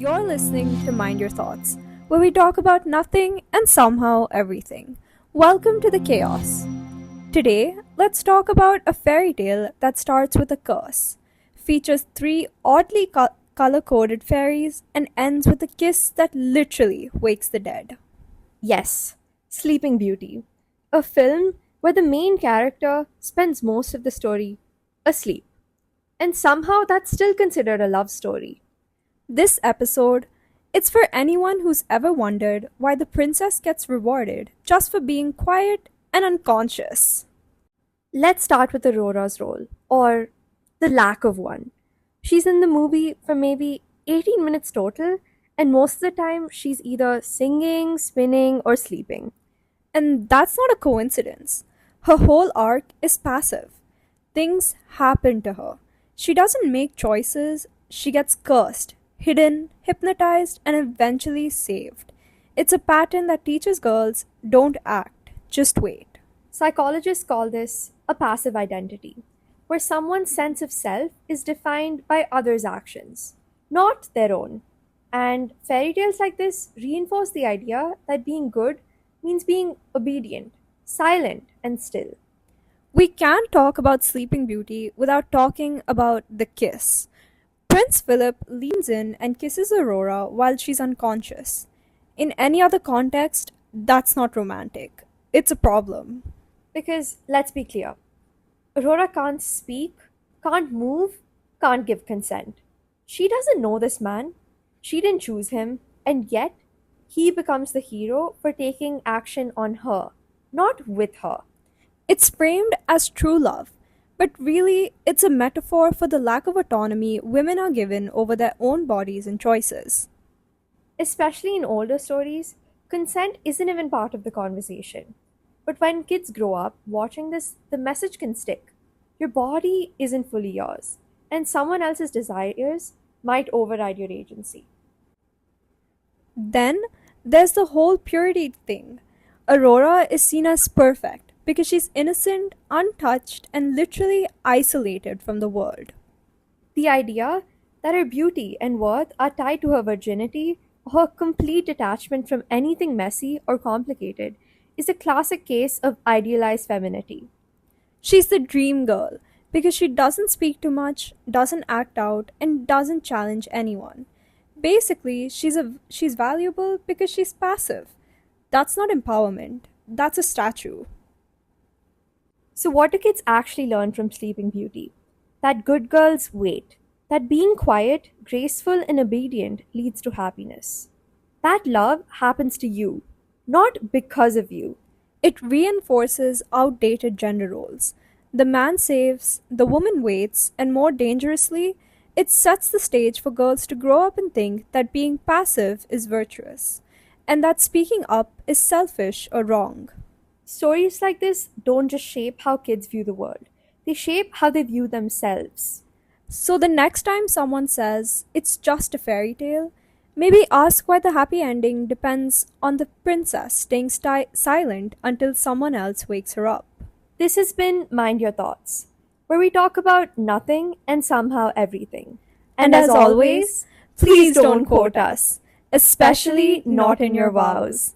You're listening to Mind Your Thoughts, where we talk about nothing and somehow everything. Welcome to the chaos. Today, let's talk about a fairy tale that starts with a curse, features three oddly color coded fairies, and ends with a kiss that literally wakes the dead. Yes, Sleeping Beauty, a film where the main character spends most of the story asleep. And somehow that's still considered a love story. This episode, it's for anyone who's ever wondered why the princess gets rewarded just for being quiet and unconscious. Let's start with Aurora's role, or the lack of one. She's in the movie for maybe 18 minutes total, and most of the time she's either singing, spinning, or sleeping. And that's not a coincidence. Her whole arc is passive. Things happen to her. She doesn't make choices, she gets cursed, hidden, hypnotized, and eventually saved. It's a pattern that teaches girls don't act, just wait. Psychologists call this a passive identity, where someone's sense of self is defined by others' actions, not their own. And fairy tales like this reinforce the idea that being good means being obedient, silent, and still. We can't talk about Sleeping Beauty without talking about the kiss. Prince Philip leans in and kisses Aurora while she's unconscious. In any other context, that's not romantic. It's a problem. Because let's be clear, Aurora can't speak, can't move, can't give consent. She doesn't know this man, she didn't choose him, and yet he becomes the hero for taking action on her, not with her. It's framed as true love, but really, it's a metaphor for the lack of autonomy women are given over their own bodies and choices. Especially in older stories, consent isn't even part of the conversation. But when kids grow up watching this, the message can stick. Your body isn't fully yours, and someone else's desires might override your agency. Then, there's the whole purity thing. Aurora is seen as perfect because she's innocent, untouched, and literally isolated from the world. The idea that her beauty and worth are tied to her virginity or her complete detachment from anything messy or complicated is a classic case of idealized femininity. She's the dream girl because she doesn't speak too much, doesn't act out, and doesn't challenge anyone. Basically, she's valuable because she's passive. That's not empowerment. That's a statue. So, what do kids actually learn from Sleeping Beauty? That good girls wait, that being quiet, graceful, and obedient leads to happiness. That love happens to you, not because of you. It reinforces outdated gender roles. The man saves, the woman waits, and more dangerously, it sets the stage for girls to grow up and think that being passive is virtuous, and that speaking up is selfish or wrong. Stories like this don't just shape how kids view the world, they shape how they view themselves. So the next time someone says it's just a fairy tale, maybe ask why the happy ending depends on the princess staying silent until someone else wakes her up. This has been Mind Your Thoughts, where we talk about nothing and somehow everything. And as always, please don't quote us, especially not in your vows.